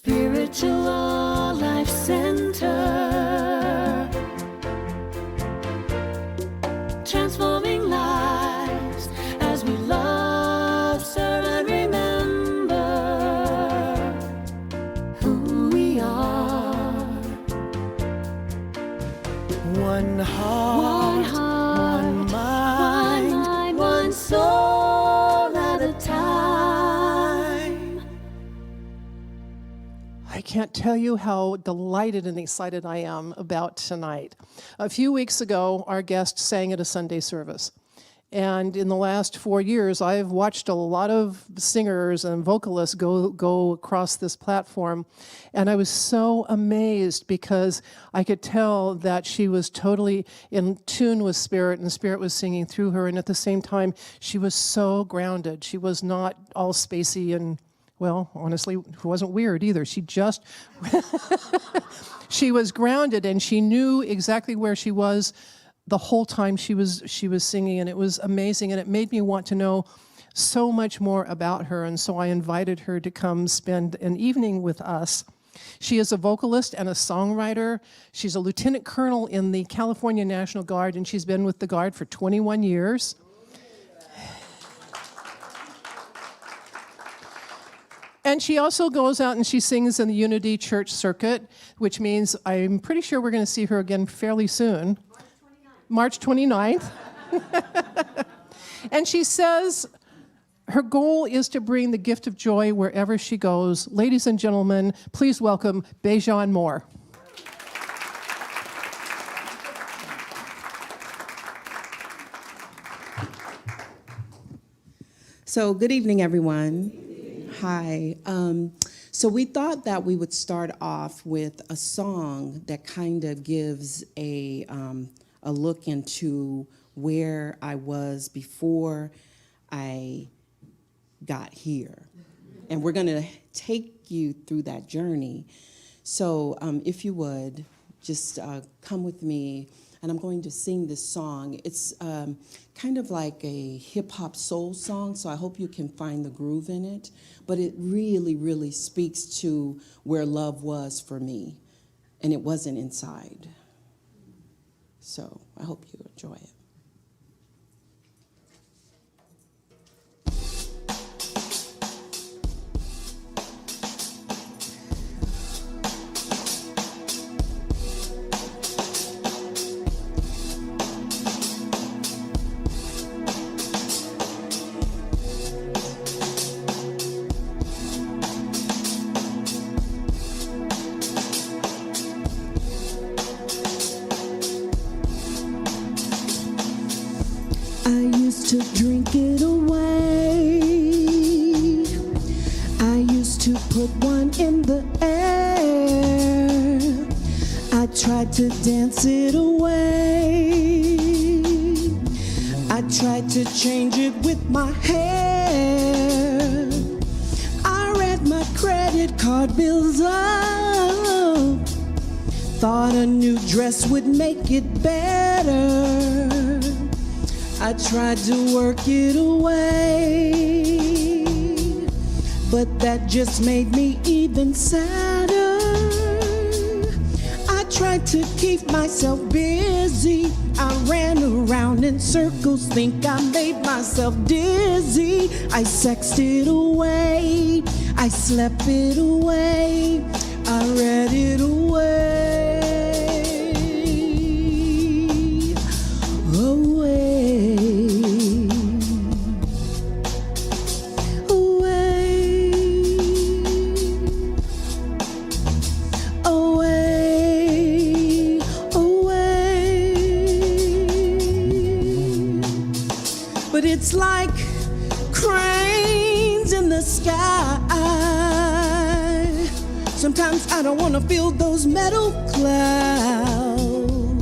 Spiritual Life Center, transforming lives as we love, serve, and remember who we are. One heart, one mind, one soul at a time. I can't tell you how delighted and excited I am about tonight. A few weeks ago, our guest sang at a Sunday service. And in the last 4 years, I've watched a lot of singers and vocalists go across this platform. And I was so amazed because I could tell that she was totally in tune with Spirit, and Spirit was singing through her. And at the same time, she was so grounded. She was not all spacey and, well, honestly, it wasn't weird either. She just, she was grounded, and she knew exactly where she was the whole time she was singing, and it was amazing, and it made me want to know so much more about her, and so I invited her to come spend an evening with us. She is a vocalist and a songwriter. She's a lieutenant colonel in the California National Guard, and she's been with the Guard for 21 years. And she also goes out and she sings in the Unity Church circuit, which means I'm pretty sure we're going to see her again fairly soon. March 29th. And she says her goal is to bring the gift of joy wherever she goes. Ladies and gentlemen, please welcome Bajan Moore. So good evening, everyone. Hi. So we thought that we would start off with a song that kind of gives a look into where I was before I got here. And we're going to take you through that journey. So if you would, just come with me, and I'm going to sing this song. It's kind of like a hip-hop soul song, so I hope you can find the groove in it. But it really, really speaks to where love was for me, and it wasn't inside. So I hope you enjoy it. To drink it away, I used to put one in the air. I tried to dance it away. I tried to change it with my hair. I read my credit card bills up, thought a new dress would make it better. I tried to work it away, but that just made me even sadder. I tried to keep myself busy. I ran around in circles, think I made myself dizzy. I sexed it away, I slept it away, I read it away. It's like cranes in the sky. Sometimes I don't want to feel those metal clouds.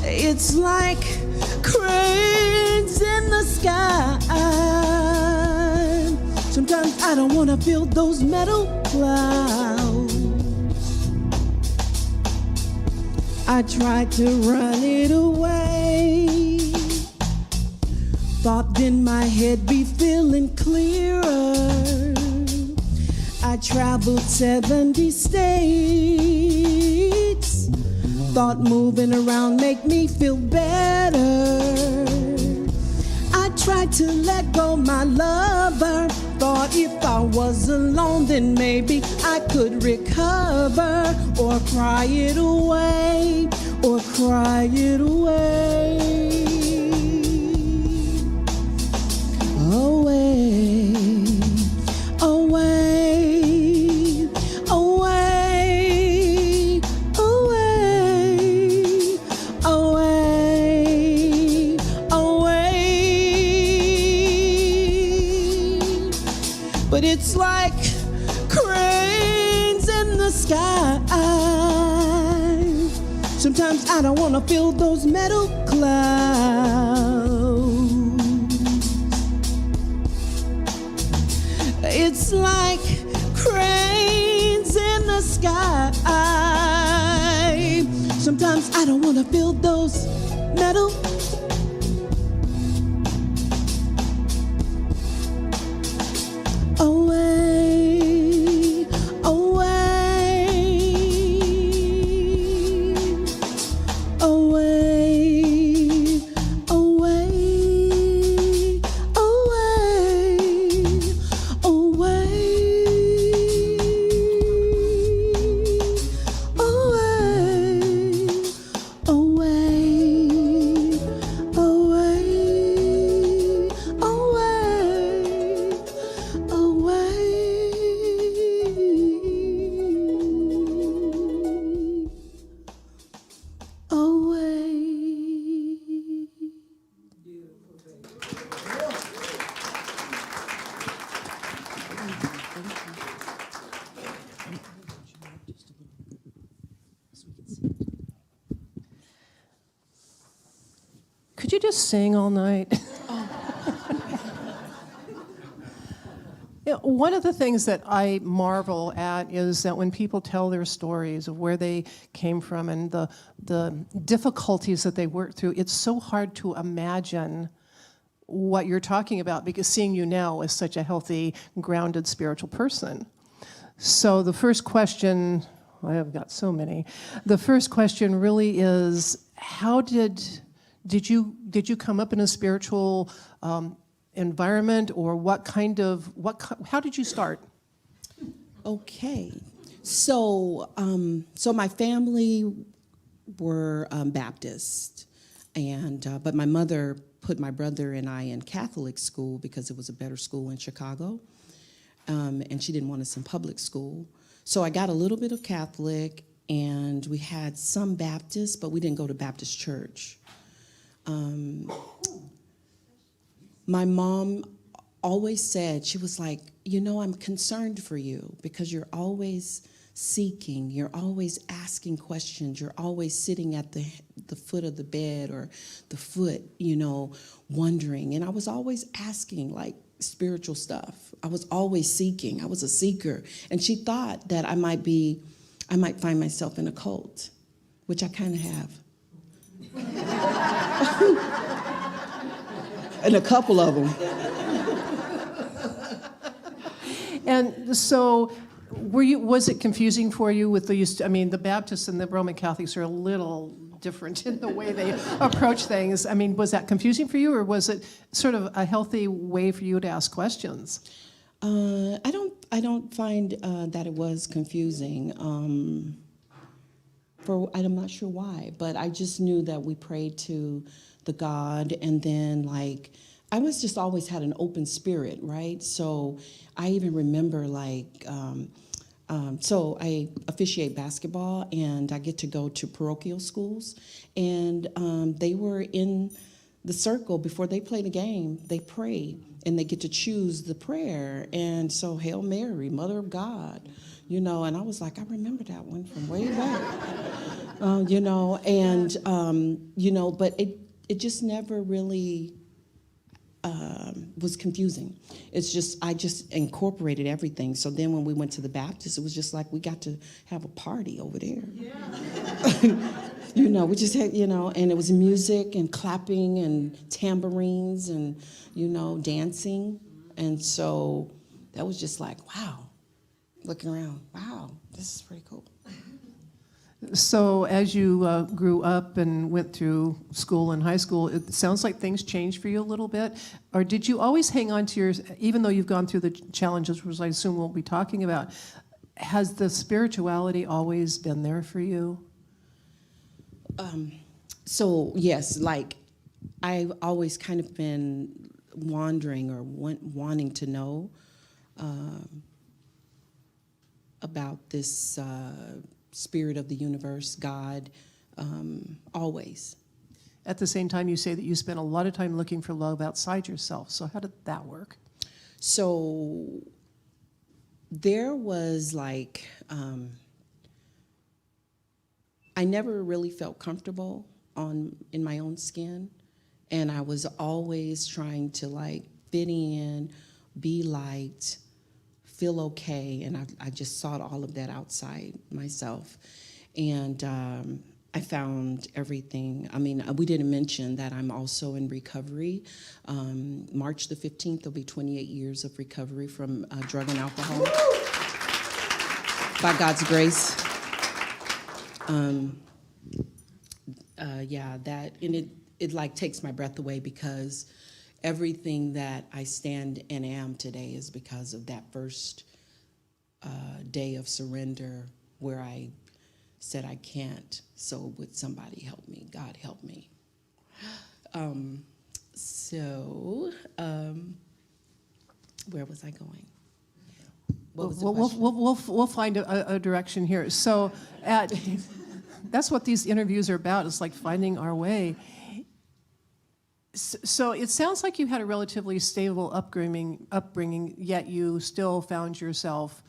It's like cranes in the sky. Sometimes I don't want to feel those metal clouds. I tried to run it away. Thought then my head be feeling clearer. I traveled 70 states. Thought moving around make me feel better. I tried to let go my lover. Thought if I was alone, then maybe I could recover, or cry it away, or cry it away. Away, away, away, away, away, away. But it's like cranes in the sky. Sometimes I don't want to feel those metal clouds. It's like cranes in the sky. Sometimes I don't want to feel those metal. Away, away, away, away, away, away, Could you just sing all night? Yeah, one of the things that I marvel at is that when people tell their stories of where they came from and the difficulties that they worked through, it's so hard to imagine what you're talking about, because seeing you now as such a healthy, grounded, spiritual person. So the first question, I have got so many. The first question really is, how did you come up in a spiritual environment, or how did you start? Okay, so my family were Baptist, and but my mother put my brother and I in Catholic school because it was a better school in Chicago, and she didn't want us in public school. So I got a little bit of Catholic, and we had some Baptist, but we didn't go to Baptist church. My mom always said, she was like, you know, I'm concerned for you because you're always seeking, you're always asking questions, you're always sitting at the foot of the bed or the foot, you know, wondering. And I was always asking, like, spiritual stuff. I was always seeking. I was a seeker. And she thought that I might find myself in a cult, which I kind of have. And a couple of them. And so, was it confusing for you with the Baptists and the Roman Catholics are a little different in the way they approach things. I mean, was that confusing for you, or was it sort of a healthy way for you to ask questions? I don't find that it was confusing. I'm not sure why, but I just knew that we prayed to the God, and then like I was just always had an open spirit, right? So I even remember so I officiate basketball, and I get to go to parochial schools, and they were in the circle before they play the game. They pray, and they get to choose the prayer, and so Hail Mary, Mother of God, you know, and I was like, I remember that one from way back, you know, and you know, but it just never really was confusing. It's just, I just incorporated everything. So then when we went to the Baptist, it was just like we got to have a party over there. Yeah. You know, we just had, you know, and it was music and clapping and tambourines and, you know, dancing. And so that was just like, wow, looking around. Wow, this is pretty cool. So as you grew up and went through school and high school, it sounds like things changed for you a little bit. Or did you always hang on to even though you've gone through the challenges, which I assume we'll be talking about, has the spirituality always been there for you? So yes, like I've always kind of been wandering or wanting to know about this spirit of the universe, God, always. At the same time, you say that you spent a lot of time looking for love outside yourself. So how did that work? So there was like, I never really felt comfortable in my own skin. And I was always trying to like fit in, be liked, feel okay. And I just sought all of that outside myself. And I found everything. I mean, we didn't mention that I'm also in recovery. March the 15th, there'll be 28 years of recovery from drug and alcohol. By God's grace. Yeah, that, and it like takes my breath away, because everything that I stand and am today is because of that first day of surrender where I said I can't, so would somebody help me? God help me. Where was I going? What was the question? We'll find a direction here. So that's what these interviews are about. It's like finding our way. So it sounds like you had a relatively stable upbringing, yet you still found yourself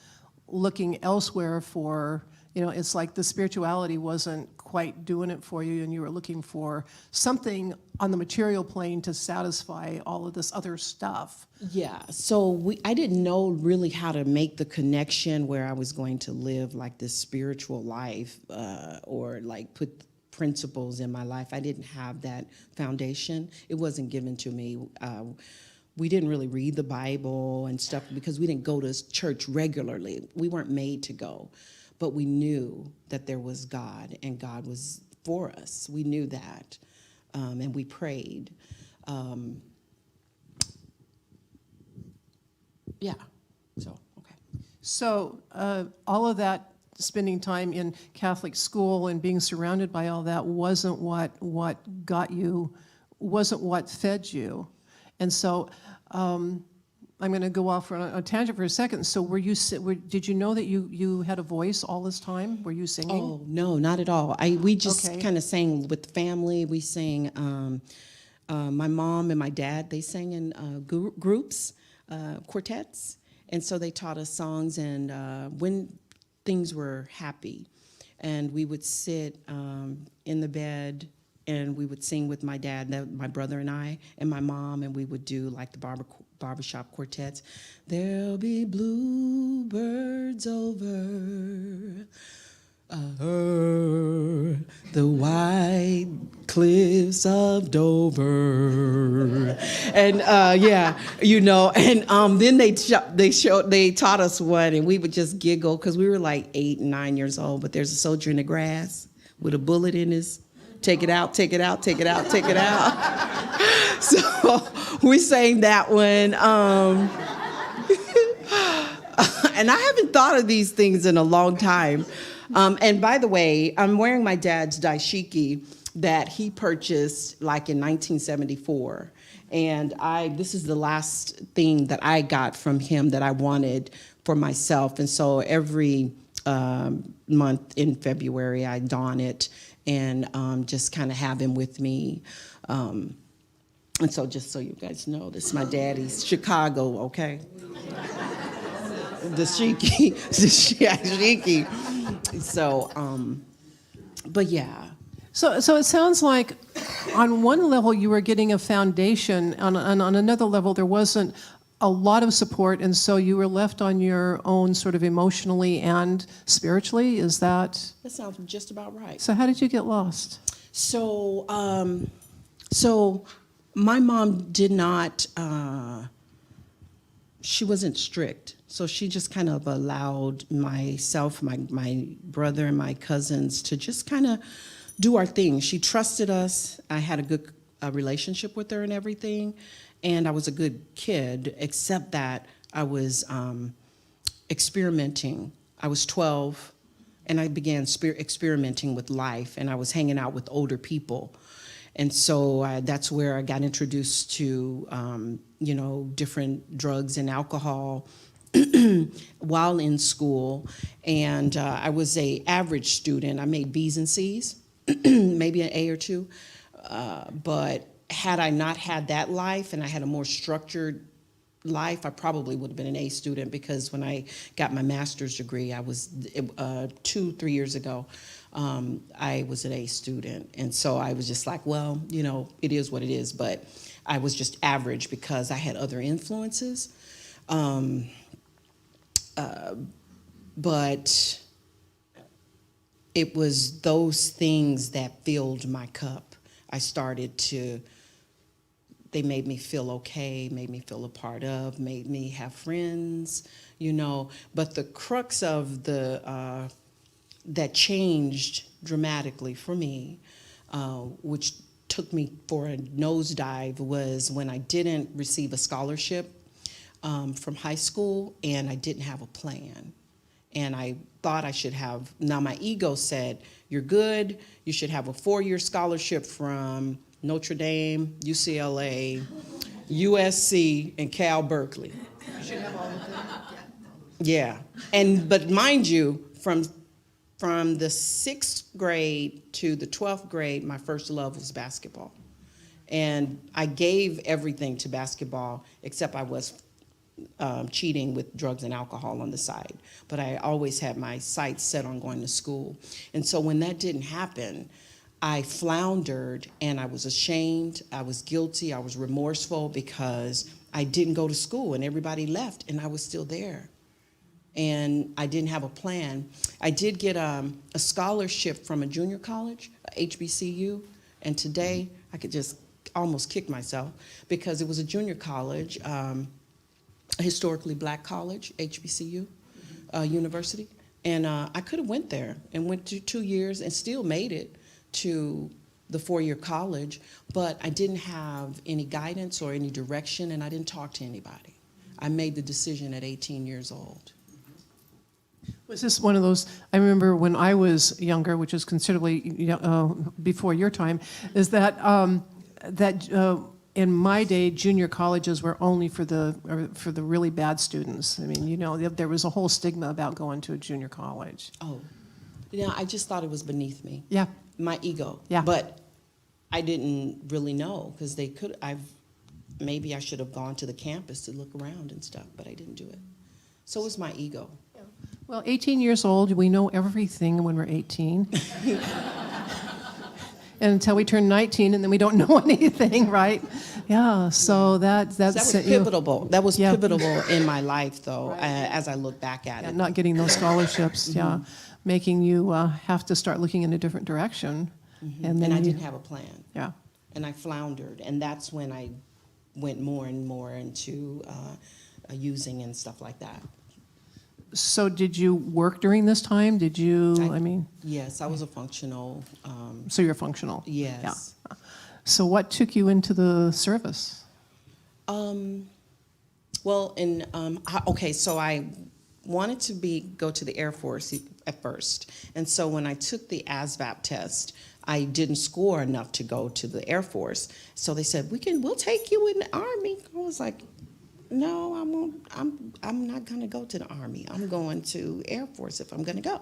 looking elsewhere for, it's like the spirituality wasn't quite doing it for you, and you were looking for something on the material plane to satisfy all of this other stuff. Yeah, so I didn't know really how to make the connection where I was going to live like this spiritual life or like put principles in my life. I didn't have that foundation. It wasn't given to me. We didn't really read the Bible and stuff because we didn't go to church regularly. We weren't made to go. But we knew that there was God, and God was for us. We knew that, and we prayed. Yeah, so, okay. So all of that, spending time in Catholic school and being surrounded by all that wasn't what got you, wasn't what fed you. And so I'm going to go off on a tangent for a second. So did you know that you had a voice all this time? Were you singing? Oh, no, not at all. We just kind of sang with the family. We sang, my mom and my dad, they sang in groups, quartets. And so they taught us songs, and when things were happy, and we would sit in the bed, and we would sing with my dad, my brother and I, and my mom, and we would do like the barbershop quartets. There'll be bluebirds over the white cliffs of Dover. And yeah, and then they taught us one, and we would just giggle because we were like 8 and 9 years old. But there's a soldier in the grass with a bullet in his. Take it out, take it out, take it out, take it out. So we sang that one. And I haven't thought of these things in a long time. And by the way, I'm wearing my dad's Dashiki that he purchased like in 1974. And this is the last thing that I got from him that I wanted for myself. And so every month in February, I don it and just kind of have him with me. And so just so you guys know, this is my daddy's Chicago, okay? Dashiki. So, but yeah. So it sounds like on one level you were getting a foundation, on another level there wasn't a lot of support, and so you were left on your own sort of emotionally and spiritually. Is that? That sounds just about right. So how did you get lost? So, so my mom did not, she wasn't strict. So she just kind of allowed myself, my brother, and my cousins to just kind of do our thing. She trusted us. I had a good relationship with her and everything. And I was a good kid, except that I was experimenting. I was 12, and I began experimenting with life, and I was hanging out with older people. And so that's where I got introduced to, different drugs and alcohol while in school. And I was an average student. I made B's and C's, maybe an A or two. But had I not had that life and I had a more structured life, I probably would have been an A student, because when I got my master's degree, I was 2-3 years ago, I was an A student. And so I was just like, well, it is what it is. But I was just average because I had other influences. But it was those things that filled my cup. I started to, they made me feel okay, made me feel a part of, made me have friends, But the crux of that changed dramatically for me, which took me for a nosedive, was when I didn't receive a scholarship from high school, and I didn't have a plan. And I thought I should have, now my ego said, you're good, you should have a 4-year scholarship from Notre Dame, UCLA, USC, and Cal Berkeley. You should have all of them. Yeah, but mind you, from the 6th grade to the 12th grade, my first love was basketball. And I gave everything to basketball, except I was cheating with drugs and alcohol on the side. But I always had my sights set on going to school. And so when that didn't happen, I floundered, and I was ashamed, I was guilty, I was remorseful, because I didn't go to school and everybody left and I was still there. And I didn't have a plan. I did get a scholarship from a junior college, HBCU, and today I could just almost kick myself, because it was a junior college, a historically black college, HBCU, university. And I could have went there and went to 2 years and still made it to the 4-year college, but I didn't have any guidance or any direction, and I didn't talk to anybody. I made the decision at 18 years old. Was this one of those, I remember when I was younger, which is considerably before your time, is that in my day, junior colleges were only for the really bad students. I mean, there was a whole stigma about going to a junior college. Oh, I just thought it was beneath me. Yeah. My ego. Yeah. But I didn't really know, because maybe I should have gone to the campus to look around and stuff, but I didn't do it. So it was my ego. Well, 18 years old, we know everything when we're 18. And until we turn 19, and then we don't know anything, right? Yeah, so that was pivotal. That was Yeah. pivotal in my life, though, as I look back at it. not getting those scholarships, making you have to start looking in a different direction. And then I didn't have a plan. Yeah. And I floundered, and that's when I went more and more into using and stuff like that. So did you work during this time? Did you, Yes, I was a functional. So you're functional? Yes. Yeah. So what took you into the service? So I wanted to go to the Air Force at first. And so when I took the ASVAB test, I didn't score enough to go to the Air Force. So they said, we'll take you in the Army. I was like, no, I won't. I'm not going to go to the Army. I'm going to Air Force if I'm going to go.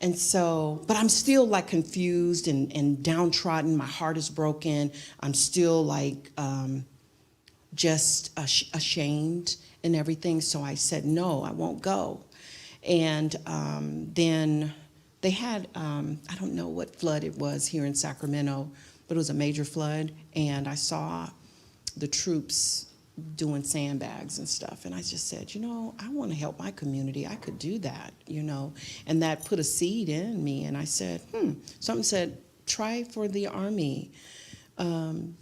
And so, but I'm still like confused and downtrodden. My heart is broken. I'm still like just ashamed and everything. So I said, no, I won't go. And then they had, I don't know what flood it was here in Sacramento, but it was a major flood. And I saw the troops doing sandbags and stuff. And I just said, I want to help my community. I could do that, And that put a seed in me. And I said, something said, try for the Army. And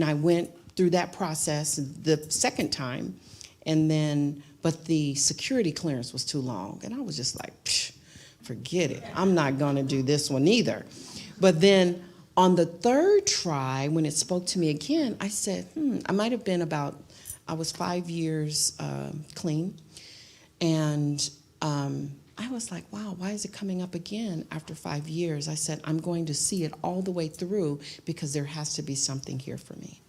I went through that process the second time, and then, but the security clearance was too long. And I was just like, psh, forget it. I'm not gonna do this one either. But then on the third try, when it spoke to me again, I said, I might have been about, I was 5 years clean. And I was like, wow, why is it coming up again after 5 years? I said, I'm going to see it all the way through because there has to be something here for me.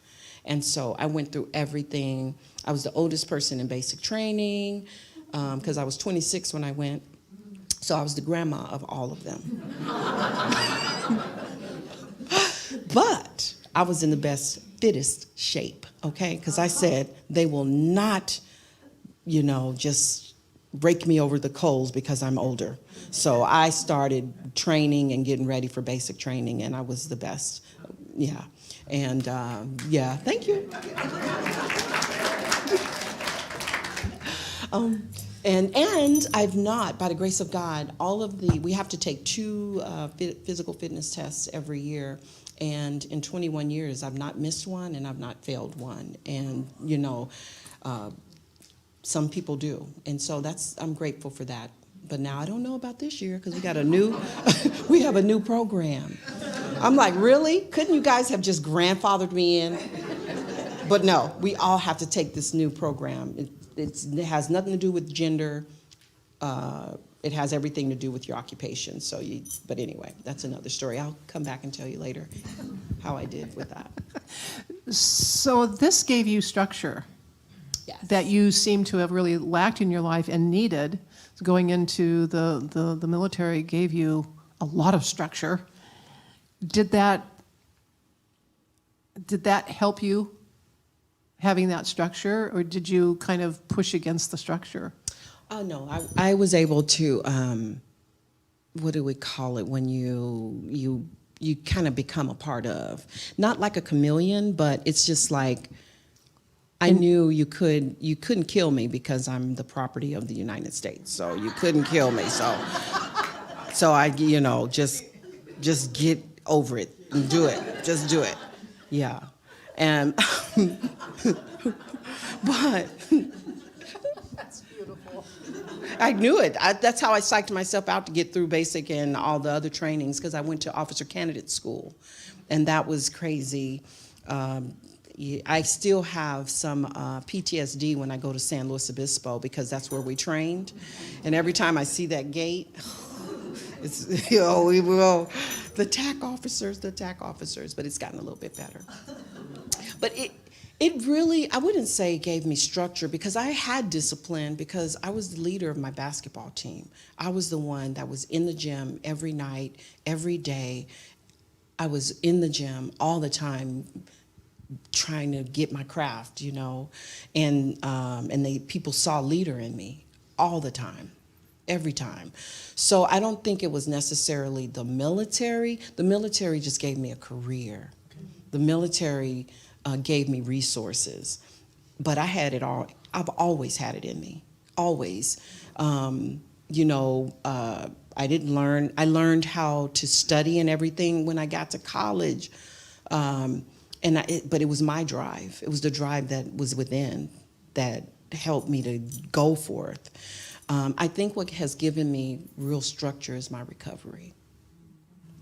And so I went through everything. I was the oldest person in basic training because I was 26 when I went. So I was the grandma of all of them. But I was in the best, fittest shape, okay? Because I said, they will not, you know, just rake me over the coals because I'm older. So I started training and getting ready for basic training, and I was the best, yeah. And yeah, thank you. And I've not, by the grace of God, we have to take 2 physical fitness tests every year. And in 21 years, I've not missed one and I've not failed one. And, you know, some people do. And so I'm grateful for that. But now I don't know about this year because we got we have a new program. I'm like, really? Couldn't you guys have just grandfathered me in? But no, we all have to take this new program. It has nothing to do with gender. It has everything to do with your occupation. But anyway, that's another story. I'll come back and tell you later how I did with that. So this gave you structure. Yes. That you seem to have really lacked in your life and needed. So going into the military gave you a lot of structure. Did that help you, having that structure, or did you kind of push against the structure? Oh, no, I was able to, what do we call it, when you kind of become a part of. Not like a chameleon, but it's just like, I knew you couldn't kill me because I'm the property of the United States, so you couldn't kill me. So I, you know, just get over it and do it. Just do it. Yeah. And but That's beautiful. I knew it. That's how I psyched myself out to get through basic and all the other trainings, because I went to officer candidate school, and that was crazy. I still have some PTSD when I go to San Luis Obispo because that's where we trained. And every time I see that gate, it's, you know, we will, the TAC officers, but it's gotten a little bit better. But it really, I wouldn't say gave me structure because I had discipline because I was the leader of my basketball team. I was the one that was in the gym every night, every day. I was in the gym all the time, trying to get my craft, you know, and people saw leader in me all the time, every time. So I don't think it was necessarily the military. The military just gave me a career. The military gave me resources, but I had it all. I've always had it in me, always. You know, I didn't learn. I learned how to study and everything when I got to college. But it was my drive. It was the drive that was within that helped me to go forth. I think what has given me real structure is my recovery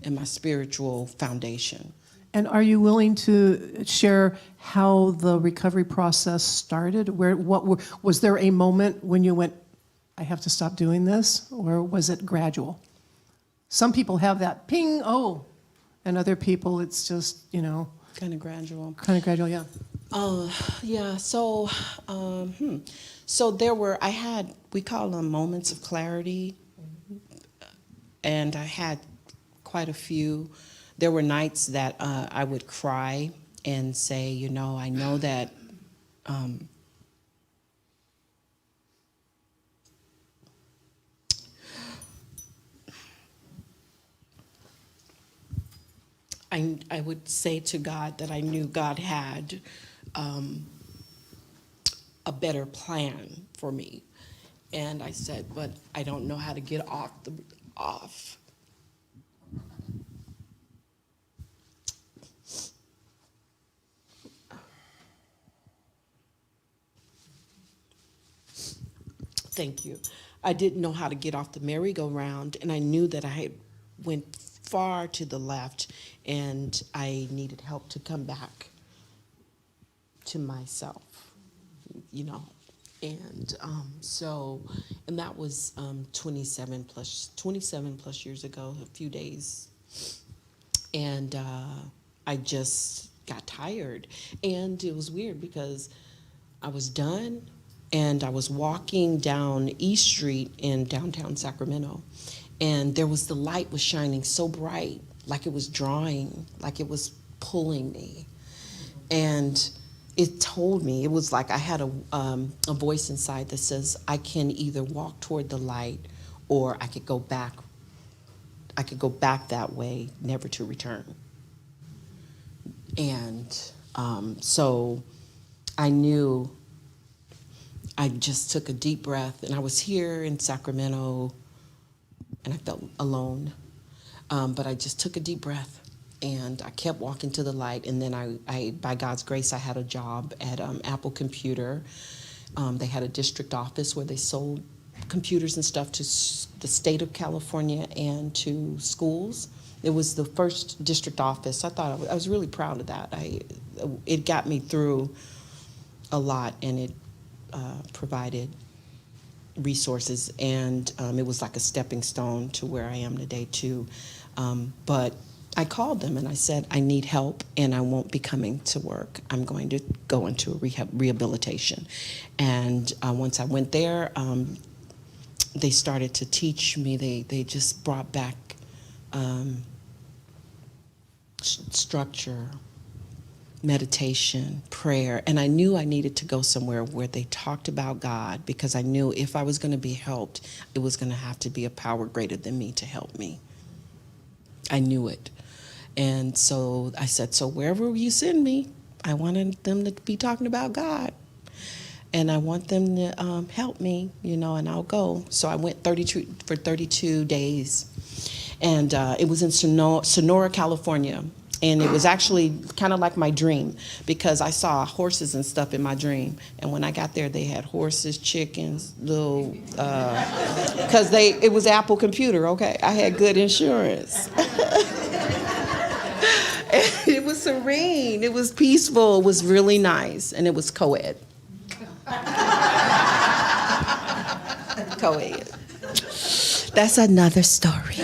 and my spiritual foundation. And are you willing to share how the recovery process started? Was there a moment when you went, I have to stop doing this, or was it gradual? Some people have that ping, oh, and other people it's just, you know. Kind of gradual. Kind of gradual, yeah. Yeah, so we call them moments of clarity, and I had quite a few. There were nights that I would cry and say, you know, I know that I would say to God that I knew God had a better plan for me. And I said, but I don't know how to get off. Thank you. I didn't know how to get off the merry-go-round, and I knew that I had went far to the left, and I needed help to come back to myself, you know. And and that was 27 plus years ago, a few days. And I just got tired. And it was weird because I was done and I was walking down East Street in downtown Sacramento. And there was the light was shining so bright, like it was drawing, like it was pulling me. And it told me, it was like I had a voice inside that says, I can either walk toward the light or I could go back. I could go back that way, never to return. And so I knew, I just took a deep breath, and I was here in Sacramento, and I felt alone. But I just took a deep breath. And I kept walking to the light, and then I by God's grace, I had a job at Apple Computer. They had a district office where they sold computers and stuff to the state of California and to schools. It was the first district office. I thought I was really proud of that. It got me through a lot, and it provided resources, and it was like a stepping stone to where I am today too. But I called them and I said, I need help and I won't be coming to work. I'm going to go into a rehabilitation. And once I went there, they started to teach me. They just brought back structure, meditation, prayer. And I knew I needed to go somewhere where they talked about God, because I knew if I was going to be helped, it was going to have to be a power greater than me to help me. I knew it. And so I said, so wherever you send me, I wanted them to be talking about God. And I want them to help me, you know, and I'll go. So I went for 32 days. And it was in Sonora, California. And it was actually kind of like my dream, because I saw horses and stuff in my dream. And when I got there, they had horses, chickens, little, because it was Apple Computer, okay? I had good insurance. It was serene, it was peaceful, it was really nice, and it was co-ed. Co-ed. That's another story.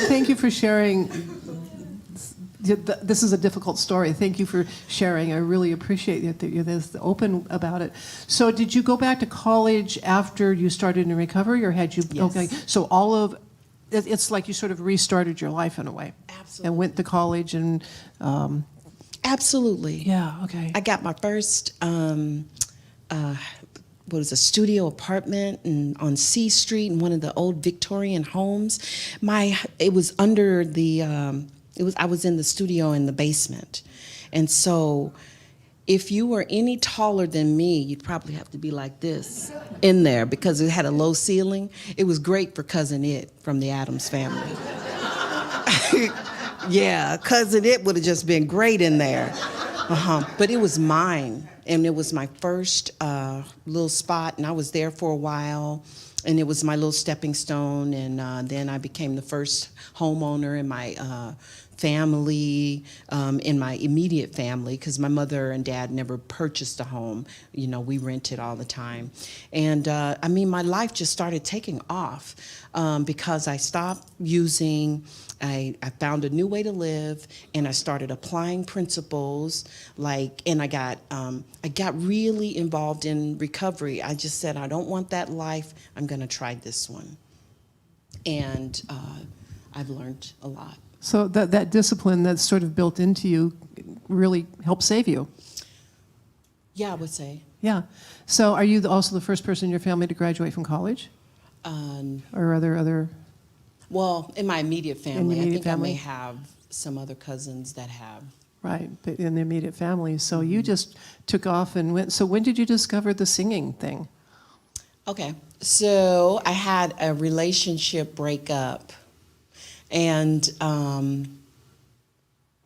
Thank you for sharing. This is a difficult story. Thank you for sharing. I really appreciate it that you're this open about it. So did you go back to college after you started in recovery, or had you? Yes. Okay. So it's like you sort of restarted your life in a way. Absolutely. And went to college and. Absolutely. Yeah. Okay. I got my first a studio apartment on C Street in one of the old Victorian homes. It was under the. I was in the studio in the basement. And so if you were any taller than me, you'd probably have to be like this in there, because it had a low ceiling. It was great for Cousin It from the Addams Family. Yeah, Cousin It would have just been great in there. But it was mine, and it was my first little spot, and I was there for a while. And it was my little stepping stone, and then I became the first homeowner in my family, in my immediate family, because my mother and dad never purchased a home. You know, we rented all the time. And I mean, my life just started taking off because I stopped using. I found a new way to live, and I started applying principles, and I got really involved in recovery. I just said, I don't want that life. I'm going to try this one. And I've learned a lot. So that discipline that's sort of built into you really helped save you. Yeah, I would say. Yeah. So are you also the first person in your family to graduate from college? Or other? Well, in my immediate family. I think I may have some other cousins that have. Right, but in the immediate family. So you just took off and went. So when did you discover the singing thing? Okay. So I had a relationship breakup. And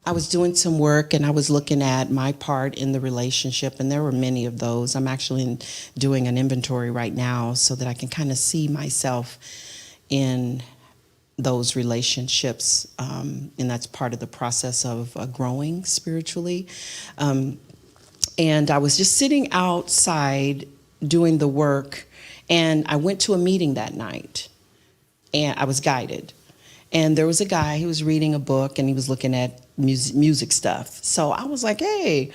I was doing some work and I was looking at my part in the relationship, and there were many of those. I'm actually doing an inventory right now so that I can kind of see myself in those relationships, and that's part of the process of growing spiritually. And I was just sitting outside doing the work, and I went to a meeting that night, and I was guided. And there was a guy who was reading a book, and he was looking at music stuff. So I was like, hey,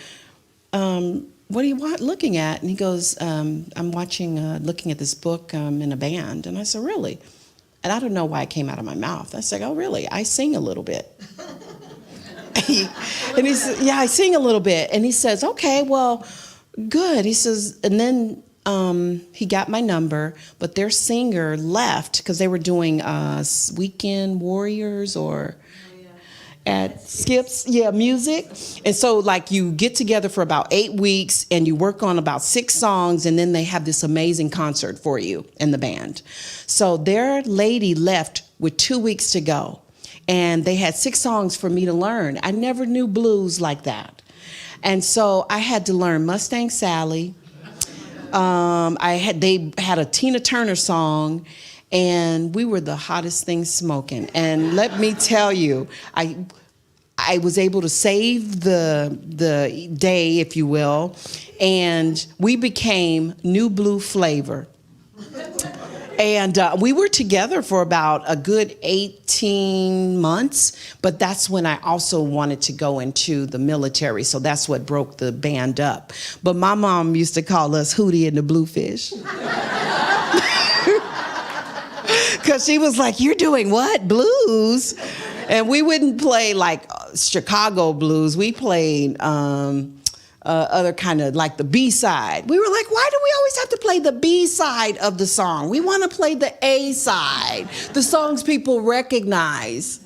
what do you want looking at? And he goes, I'm looking at this book in a band. And I said, really? And I don't know why it came out of my mouth. I said, oh, really? I sing a little bit. And he said, yeah, I sing a little bit. And he says, okay, well, good. He says, and then he got my number, but their singer left because they were doing Weekend Warriors or at Skips, music. And so like you get together for about 8 weeks and you work on about 6 songs, and then they have this amazing concert for you and the band. So their lady left with 2 weeks to go, and they had 6 songs for me to learn. I never knew blues like that. And so I had to learn Mustang Sally. They had a Tina Turner song, and we were the hottest thing smoking. And let me tell you, I was able to save the day, if you will, and we became New Blue Flavor. And we were together for about a good 18 months, but that's when I also wanted to go into the military, so that's what broke the band up. But my mom used to call us Hootie and the Bluefish. Because she was like, you're doing what? Blues? And we wouldn't play like Chicago blues. We played other kind of like the B-side. We were like, why do we always have to play the B-side of the song? We want to play the A-side, the songs people recognize,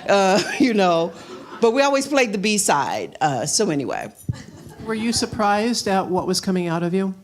but we always played the B-side. So anyway. Were you surprised at what was coming out of you?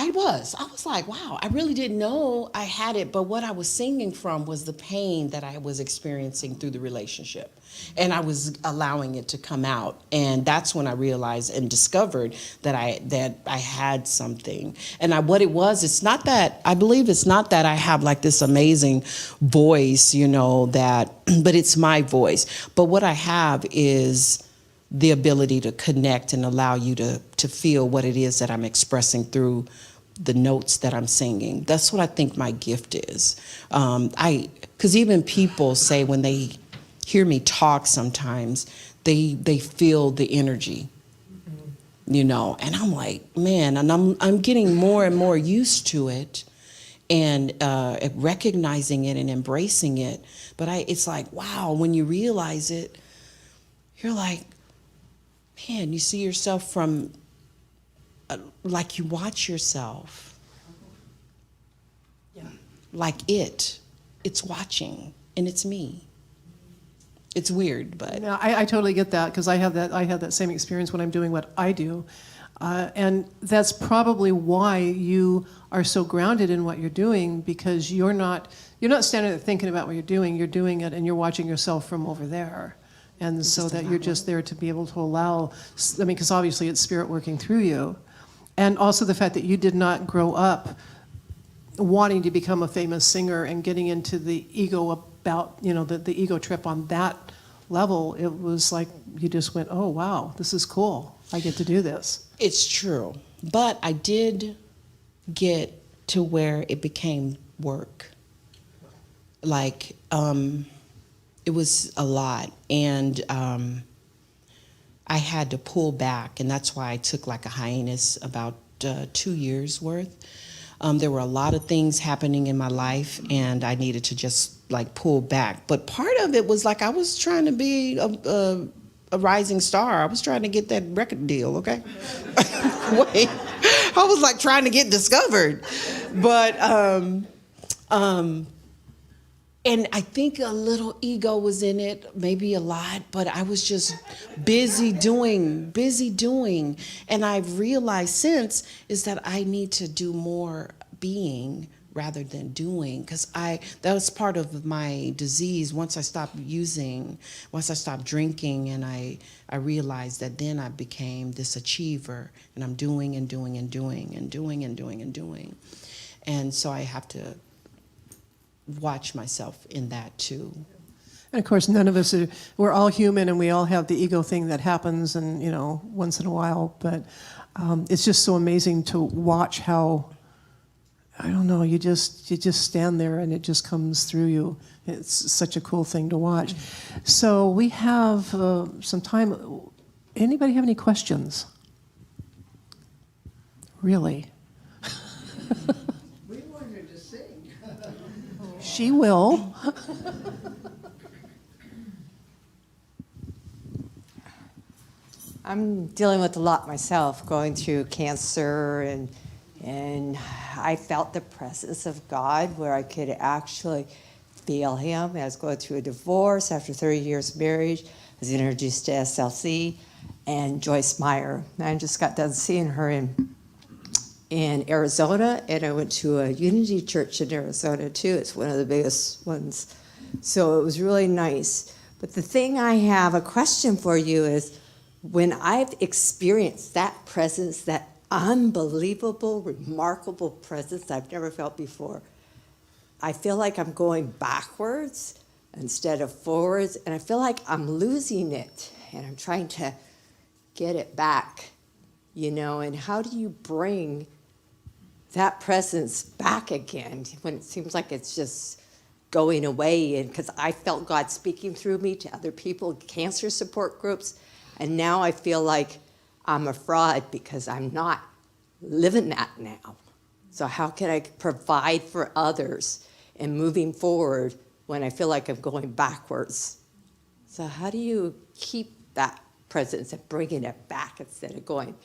I was like, wow, I really didn't know I had it, but what I was singing from was the pain that I was experiencing through the relationship. And I was allowing it to come out. And that's when I realized and discovered that I had something. And what it was, I believe it's not that I have like this amazing voice, but it's my voice. But what I have is the ability to connect and allow you to feel what it is that I'm expressing through the notes that I'm singing. That's what I think my gift is. Because even people say when they hear me talk sometimes, they feel the energy, and I'm like, man, and I'm getting more and more used to it and recognizing it and embracing it. But it's like, wow, when you realize it, you're like, man, you see yourself from, like you watch yourself. Yeah. Like it's watching, and it's me. It's weird, but. No, I totally get that, because I have that same experience when I'm doing what I do. And that's probably why you are so grounded in what you're doing, because you're not standing there thinking about what you're doing it, and you're watching yourself from over there. And so that you're just there to be able to allow, because obviously it's spirit working through you. And also the fact that you did not grow up wanting to become a famous singer and getting into the ego about, the ego trip on that level. It was like you just went, oh, wow, this is cool. I get to do this. It's true. But I did get to where it became work. Like, it was a lot, and I had to pull back, and that's why I took like a hiatus about 2 years worth. There were a lot of things happening in my life, and I needed to just like pull back. But part of it was like I was trying to be a rising star. I was trying to get that record deal, okay? Wait, I was like trying to get discovered. But and I think a little ego was in it, maybe a lot, but I was just busy doing. And I've realized since is that I need to do more being rather than doing, because that was part of my disease. Once I stopped drinking, and I realized that then I became this achiever, and I'm doing and doing and doing and doing and doing and doing. And so I have to watch myself in that too. And of course, none of us we're all human, and we all have the ego thing that happens, and once in a while. But it's just so amazing to watch how, I don't know, you just stand there and it just comes through you. It's such a cool thing to watch. So we have some time. Anybody have any questions? Really? We want her to sing. She will. I'm dealing with a lot myself, going through cancer, and I felt the presence of God where I could actually feel Him. I was going through a divorce after 30 years of marriage. I was introduced to SLC and Joyce Meyer. I just got done seeing her in Arizona, and I went to a Unity Church in Arizona too. It's one of the biggest ones. So it was really nice. But the thing I have a question for you is, when I've experienced that presence, that unbelievable, remarkable presence I've never felt before, I feel like I'm going backwards instead of forwards, and I feel like I'm losing it, and I'm trying to get it back, and how do you bring that presence back again when it seems like it's just going away? And because I felt God speaking through me to other people, cancer support groups, and now I feel like I'm a fraud because I'm not living that now. So how can I provide for others and moving forward when I feel like I'm going backwards? So how do you keep that presence and bringing it back instead of going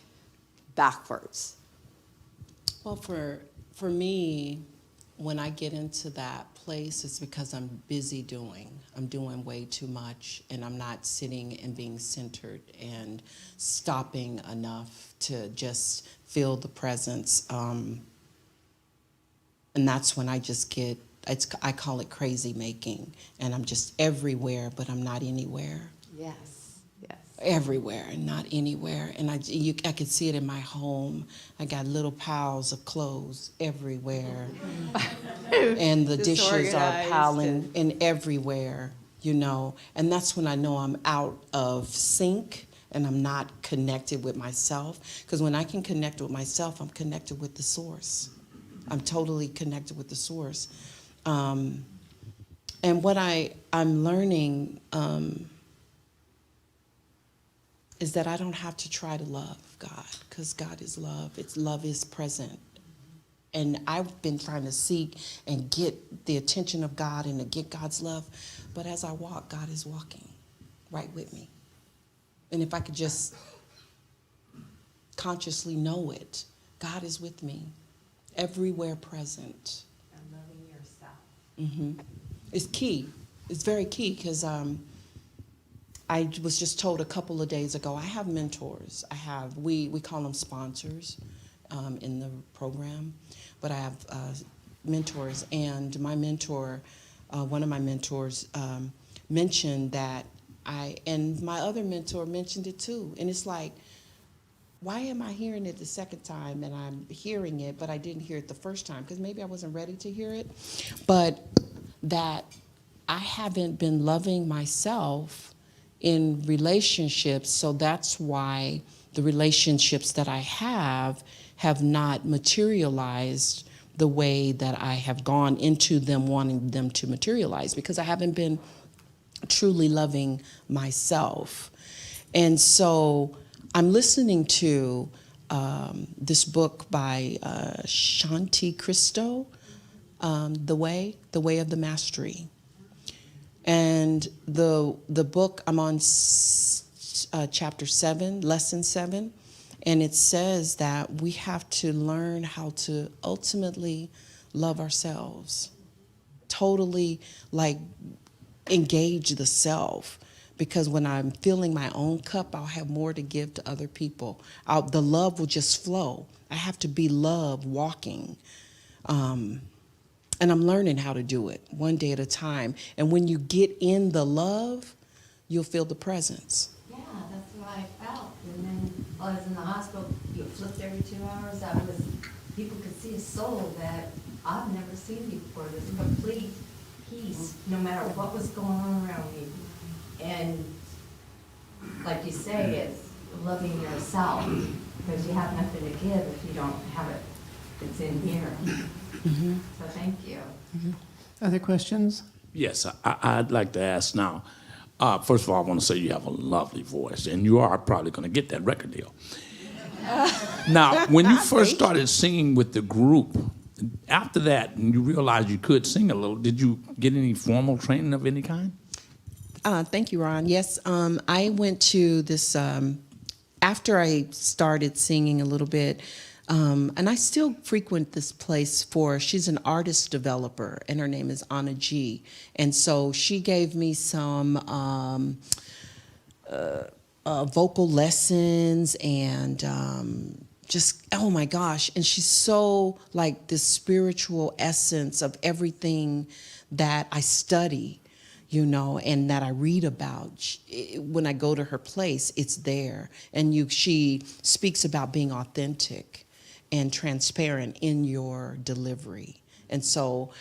backwards? Well, for me, when I get into that place, it's because I'm busy doing. I'm doing way too much, and I'm not sitting and being centered and stopping enough to just feel the presence. And that's when I just get, I call it crazy making, and I'm just everywhere, but I'm not anywhere. Yes. Everywhere and not anywhere. And I could see it in my home. I got little piles of clothes everywhere. And the dishes are piling in everywhere, And that's when I know I'm out of sync and I'm not connected with myself. Because when I can connect with myself, I'm connected with the source. I'm totally connected with the source. And what I'm learning is that I don't have to try to love God, because God is love. Love is present. And I've been trying to seek and get the attention of God and to get God's love. But as I walk, God is walking right with me. And if I could just consciously know it, God is with me, everywhere present. And loving yourself. Mm-hmm. It's key. It's very key, because I was just told a couple of days ago, I have mentors. We call them sponsors in the program, but I have mentors. And my mentor, one of my mentors, mentioned that and my other mentor mentioned it too. And it's like, why am I hearing it the second time? And I'm hearing it, but I didn't hear it the first time, because maybe I wasn't ready to hear it. But that I haven't been loving myself in relationships, so that's why the relationships that I have not materialized the way that I have gone into them wanting them to materialize, because I haven't been truly loving myself. And so I'm listening to this book by Shanti Christo, The Way of the Mastery. And the book, I'm on chapter 7, lesson 7, and it says that we have to learn how to ultimately love ourselves, totally engage the self, because when I'm filling my own cup, I'll have more to give to other people. The love will just flow. I have to be love walking. And I'm learning how to do it one day at a time. And when you get in the love, you'll feel the presence. Yeah, that's what I felt. And then while I was in the hospital, you flipped every 2 hours. People could see a soul that I've never seen before. This complete peace, no matter what was going on around me. And like you say, it's loving yourself, because you have nothing to give if you don't have it. It's in here. Mm-hmm. So thank you. Mm-hmm. Other questions? Yes, I'd like to ask now. First of all, I want to say you have a lovely voice, and you are probably going to get that record deal. Now, when you first started singing with the group, after that, and you realized you could sing a little, did you get any formal training of any kind? Thank you, Ron. Yes, I went to this, after I started singing a little bit, and I still frequent this place she's an artist developer, and her name is Anna G. And so she gave me some vocal lessons and just, oh my gosh. And she's so like this spiritual essence of everything that I study, you know, and that I read about. When I go to her place, it's there. And she speaks about being authentic and transparent in your delivery. And so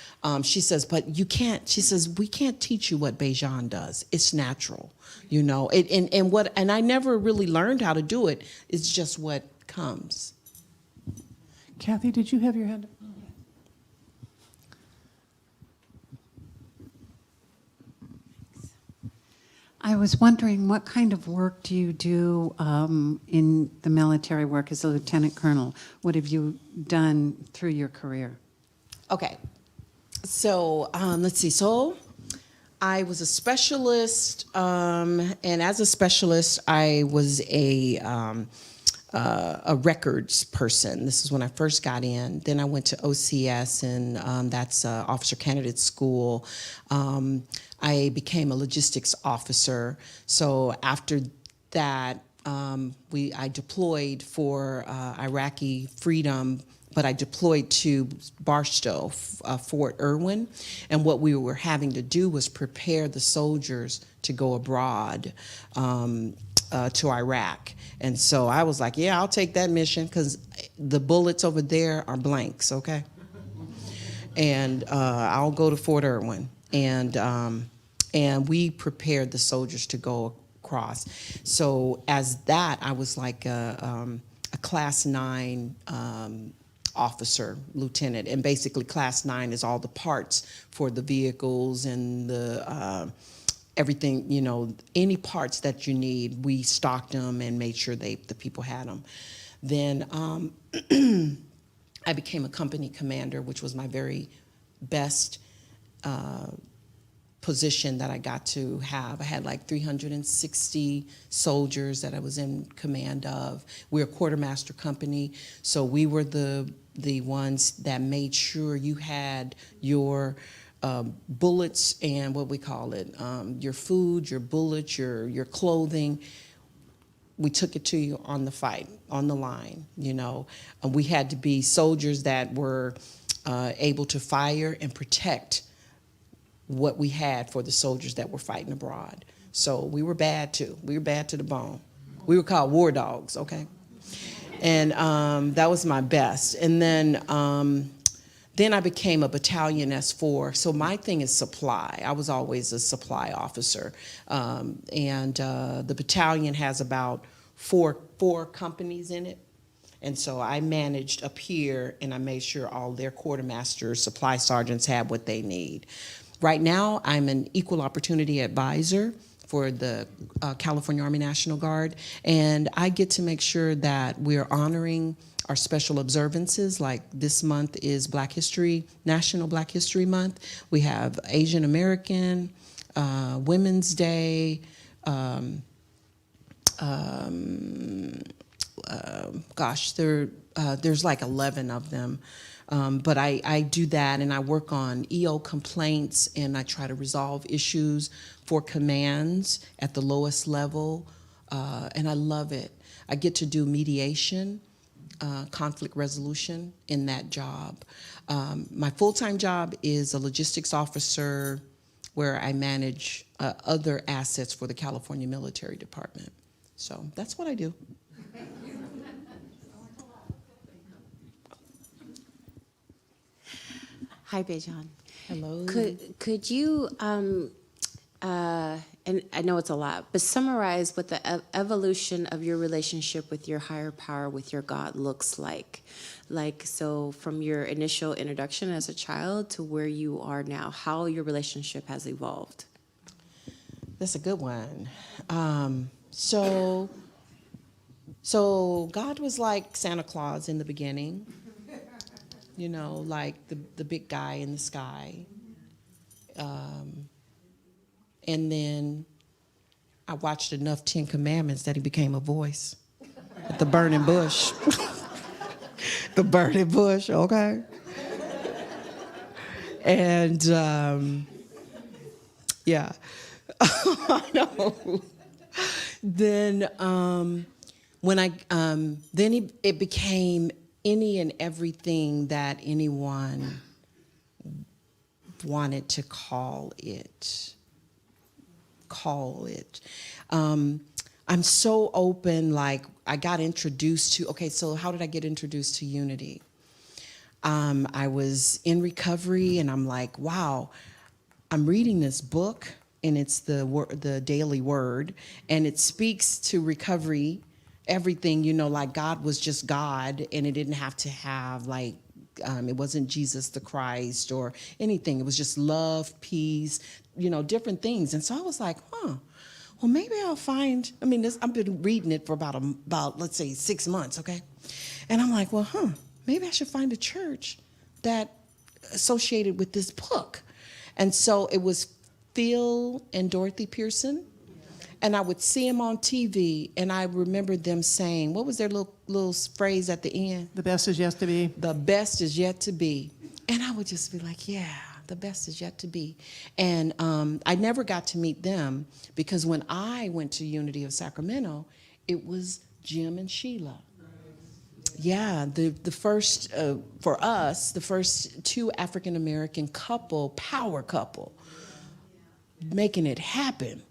she says, but you can't, she says, we can't teach you what Bajan does. It's natural, you know. And I never really learned how to do it. It's just what comes. Kathy, did you have your hand up? I was wondering, what kind of work do you do in the military work as a lieutenant colonel? What have you done through your career? Okay, so let's see. So I was a specialist, and as a specialist, I was a records person. This is when I first got in. Then I went to OCS, and that's Officer Candidate School. I became a logistics officer. So after that, I deployed for Iraqi freedom, but I deployed to Barstow, Fort Irwin. And what we were having to do was prepare the soldiers to go abroad to Iraq. And so I was like, yeah, I'll take that mission, because the bullets over there are blanks, okay? And I'll go to Fort Irwin. And we prepared the soldiers to go across. So as that, I was like a Class 9 officer, lieutenant. And basically Class 9 is all the parts for the vehicles and the everything, you know, any parts that you need, we stocked them and made sure the people had them. Then I became a company commander, which was my very best position that I got to have. I had like 360 soldiers that I was in command of. We're a quartermaster company, so we were the ones that made sure you had your bullets and what we call it, your food, your bullets, your clothing. We took it to you on the fight, on the line, you know. And we had to be soldiers that were able to fire and protect what we had for the soldiers that were fighting abroad. So we were bad too. We were bad to the bone. We were called war dogs, okay? And that was my best. And then I became a battalion S4. So my thing is supply. I was always a supply officer. And the battalion has about four companies in it. And so I managed up here, and I made sure all their quartermasters, supply sergeants had what they need. Right now, I'm an equal opportunity advisor for the California Army National Guard, and I get to make sure that we're honoring our special observances. Like this month is National Black History Month. We have Asian American, Women's Day, there's like 11 of them. But I do that, and I work on EO complaints, and I try to resolve issues for commands at the lowest level, and I love it. I get to do mediation conflict resolution in that job. My full-time job is a logistics officer where I manage other assets for the California Military Department. So that's what I do. Hi, Bajan. Hello. Could you, and I know it's a lot, but summarize what the evolution of your relationship with your higher power, with your God, looks like? Like, so from your initial introduction as a child to where you are now, how your relationship has evolved. That's a good one. So God was like Santa Claus in the beginning, you know, like the big guy in the sky. And then I watched enough 10 Commandments that he became a voice at the burning bush. The burning bush, okay? And yeah. No. Then when it became any and everything that anyone wanted to call it. I'm so open, like I got introduced to, okay, so how did I get introduced to unity? I was in recovery and I'm like, wow, I'm reading this book and it's the Daily Word and it speaks to recovery, everything, you know, like God was just God and it didn't have to have like, it wasn't Jesus the Christ or anything. It was just love, peace, you know, different things. And so I was like, well, maybe I'll find, I've been reading it for about, let's say 6 months, okay? And I'm like, well, maybe I should find a church that associated with this book. And so it was Phil and Dorothy Pearson. And I would see them on TV, and I remember them saying, what was their little phrase at the end? The best is yet to be. The best is yet to be. And I would just be like, yeah, the best is yet to be. And I never got to meet them because when I went to Unity of Sacramento, it was Jim and Sheila. Yeah, the first, for us, the first two African-American power couple, making it happen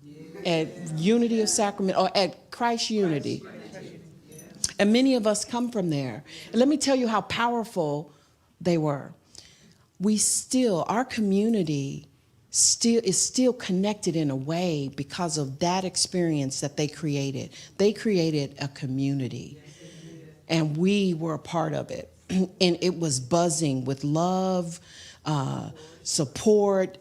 at Unity of Sacramento, or at Christ Unity. And many of us come from there. And let me tell you how powerful they were. Our community is still connected in a way because of that experience that they created. They created a community, and we were a part of it. And it was buzzing with love, support,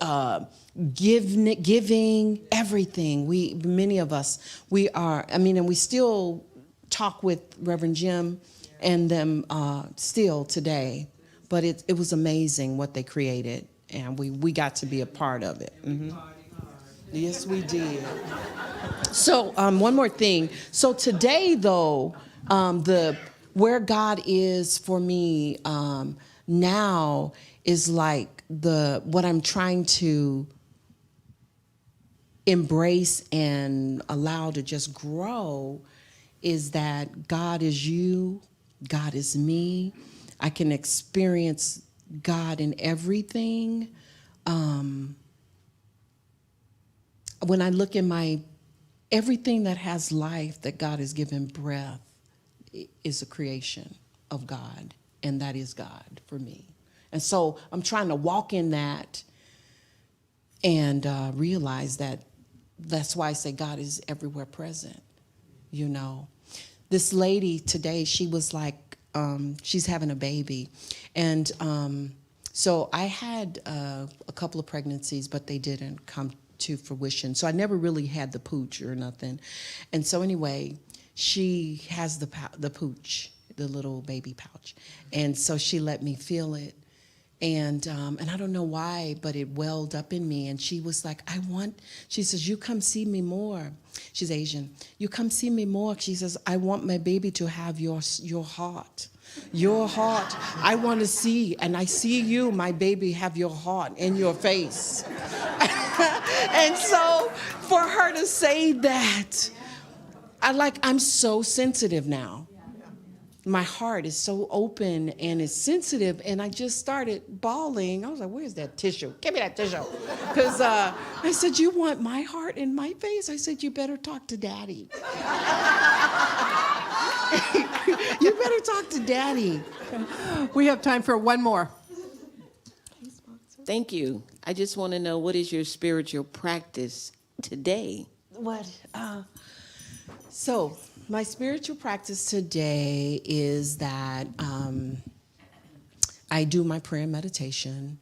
giving, everything. Many of us, and we still talk with Reverend Jim and them still today. But it was amazing what they created, and we got to be a part of it. Mm-hmm. Yes, we did. So one more thing. So today, though, where God is for me now is like what I'm trying to embrace and allow to just grow is that God is you, God is me. I can experience God in everything. When I look in everything that has life, that God has given breath, is a creation of God, and that is God for me. And so I'm trying to walk in that and realize that that's why I say God is everywhere present, you know. This lady today, she was like, she's having a baby. And so I had a couple of pregnancies, but they didn't come to fruition. So I never really had the pooch or nothing. And so anyway, she has the pooch, the little baby pouch. And so she let me feel it. And I don't know why, but it welled up in me. And she was like, she says, you come see me more. She's Asian. You come see me more. She says, I want my baby to have your heart. Your heart. I want to see, and I see you, my baby, have your heart in your face. And so for her to say that, I'm so sensitive now. my heart is so open and it's sensitive, and I just started bawling. I was like, where's that tissue? Give me that tissue. Because I said, you want my heart in my face? I said, you better talk to Daddy. You better talk to Daddy. We have time for one more. Thank you. I just want to know, what is your spiritual practice today? So my spiritual practice today is that I do my prayer and meditation.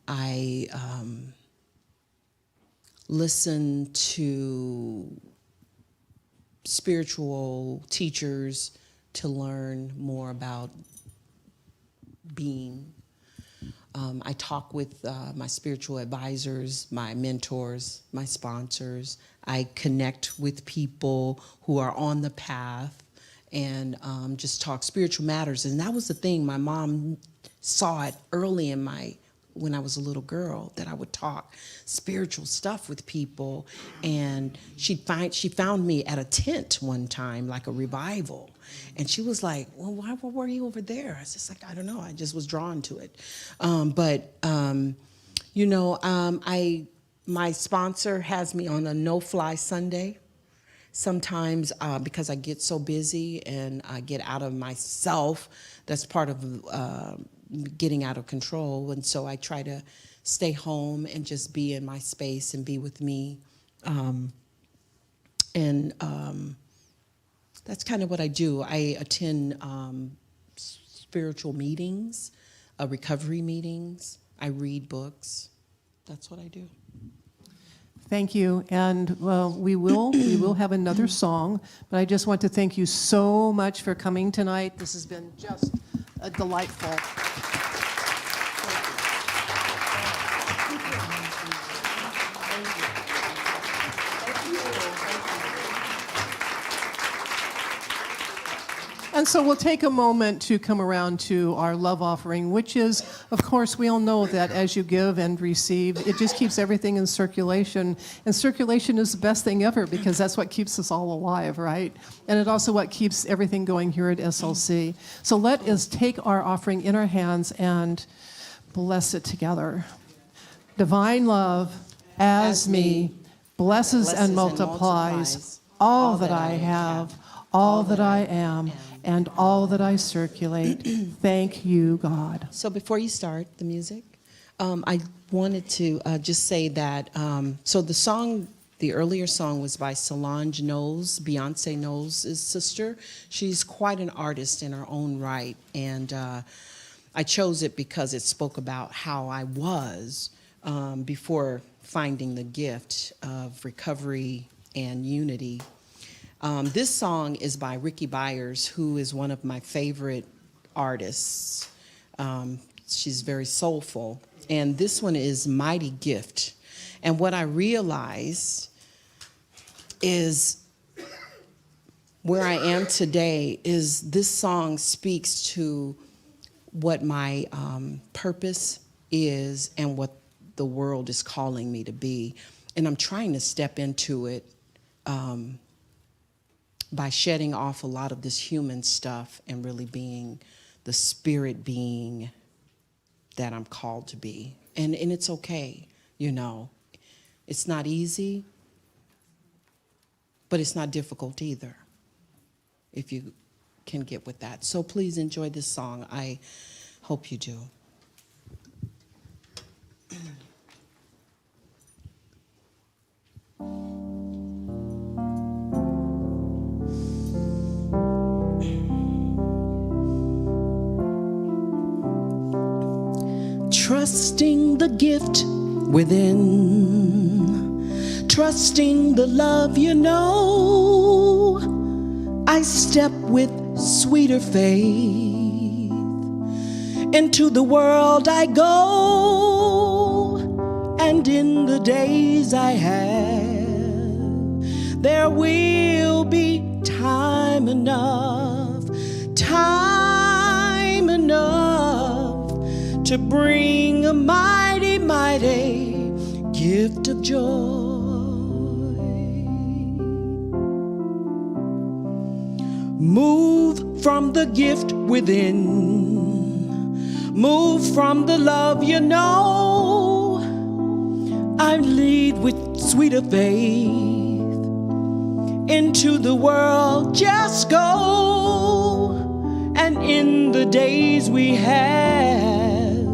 I listen to spiritual teachers to learn more about being. I talk with my spiritual advisors, my mentors, my sponsors. I connect with people who are on the path and just talk spiritual matters. And that was the thing. My mom saw it early when I was a little girl, that I would talk spiritual stuff with people. And she found me at a tent one time, like a revival. And she was like, well, why were you over there? I was just like, I don't know. I just was drawn to it. My sponsor has me on a no-fly Sunday. Sometimes because I get so busy and I get out of myself, that's part of getting out of control. And so I try to stay home and just be in my space and be with me. That's kind of what I do. I attend spiritual meetings, recovery meetings. I read books. That's what I do. Thank you. And we will have another song, but I just want to thank you so much for coming tonight. This has been just delightful. And so we'll take a moment to come around to our love offering, which is, of course, we all know that as you give and receive, it just keeps everything in circulation. And circulation is the best thing ever because that's what keeps us all alive, right? And it also what keeps everything going here at SLC. So let us take our offering in our hands and bless it together. Divine love, as me, blesses and multiplies all that I have, all that I am, and all that I circulate. Thank you, God. So before you start the music, I wanted to just say that, so the earlier song was by Solange Knowles, Beyonce Knowles' sister. She's quite an artist in her own right, and I chose it because it spoke about how I was before finding the gift of recovery and unity. This song is by Ricky Byers, who is one of my favorite artists. She's very soulful. And this one is Mighty Gift. And what I realized is where I am today is this song speaks to what my purpose is and what the world is calling me to be. And I'm trying to step into it by shedding off a lot of this human stuff and really being the spirit being that I'm called to be. And it's okay, you know. It's not easy, but it's not difficult either, if you can get with that. So please enjoy this song. I hope you do. Trusting the gift within, trusting the love you know, I step with sweeter faith. Into the world I go, and in the days I have, there will be time enough to bring a mighty, mighty gift of joy. Move from the gift within. Move from the love you know. I lead with sweeter faith into the world. Just go, and in the days we have,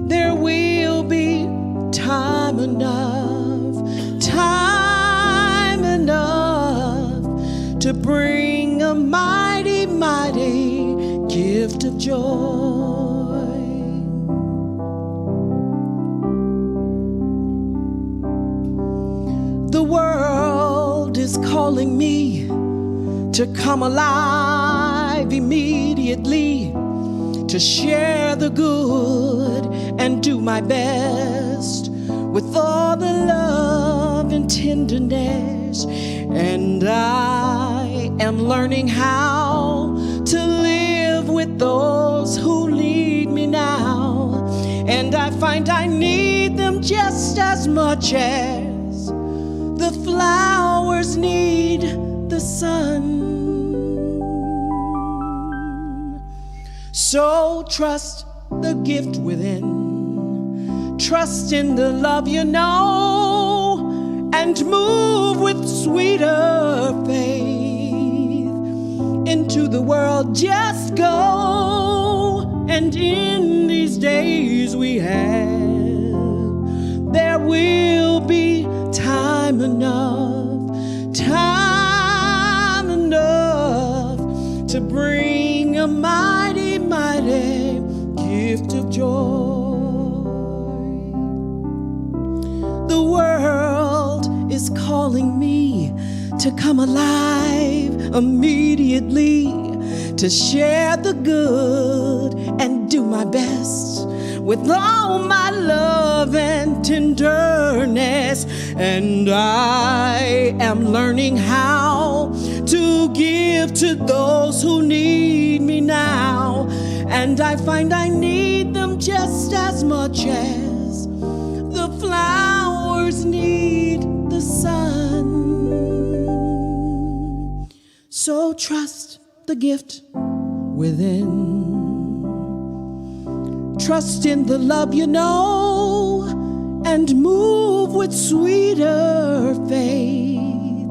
there will be time enough to bring a mighty, mighty gift of joy. The world is calling me to come alive immediately, to share the good and do my best with all the love and tenderness. And I am learning how to live with those who lead me now. And I find I need them just as much as the flowers need the sun. So trust the gift within, trust in the love you know, and move with sweeter faith into the world. Just go, and in these days we have, there will be time enough to bring a mighty, mighty gift of joy. The world is calling me to come alive immediately, to share the good and do my best with all my love and tenderness. And I am learning how to give to those who need me now. And I find I need them just as much as the flowers need the sun. So trust the gift within. Trust in the love you know, and move with sweeter faith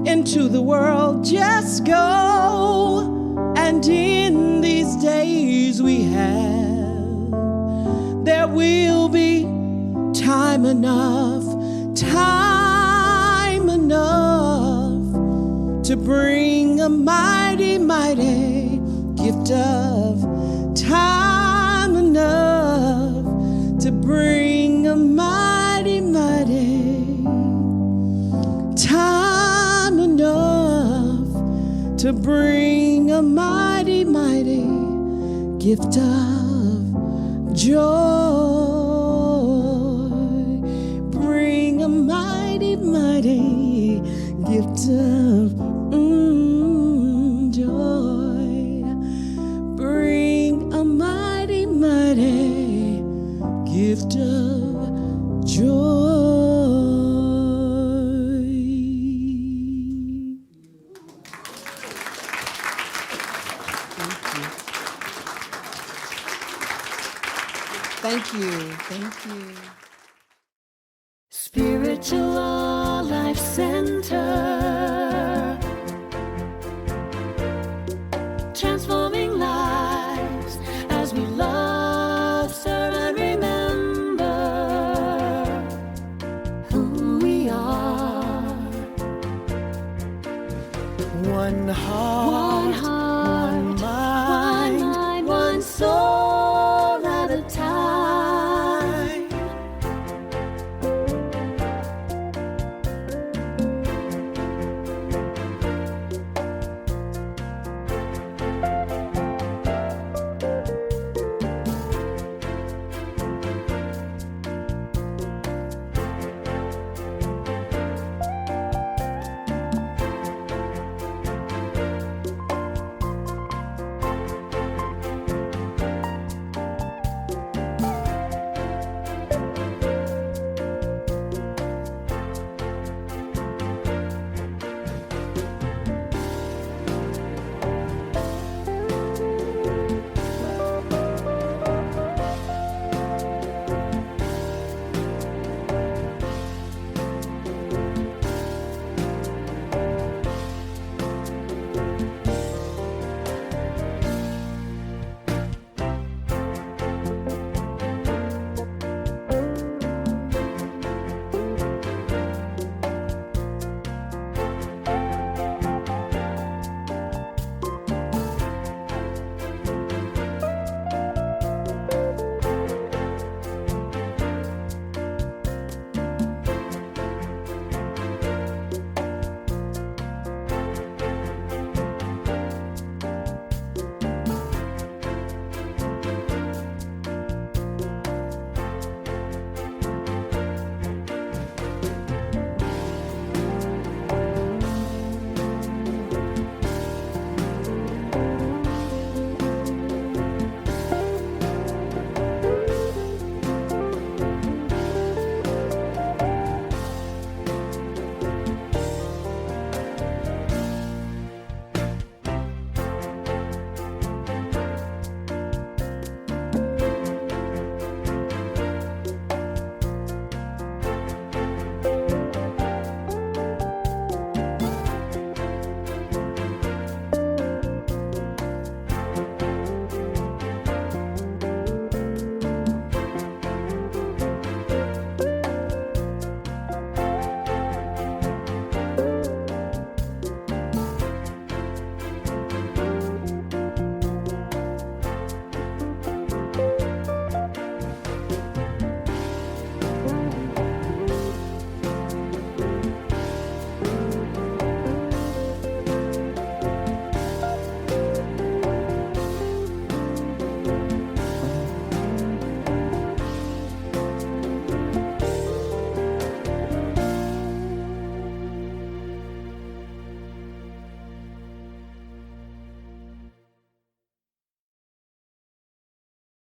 into the world. Just go, and in these days we have, there will be time enough to bring a mighty, mighty gift of time enough to bring a mighty, mighty time enough to bring a mighty, mighty gift of joy. Bring a mighty, mighty gift of joy. Bring a mighty, mighty gift of joy. Thank you. Thank you. Spiritual Life Center, transforming lives as we love, serve, and remember who we are. One heart.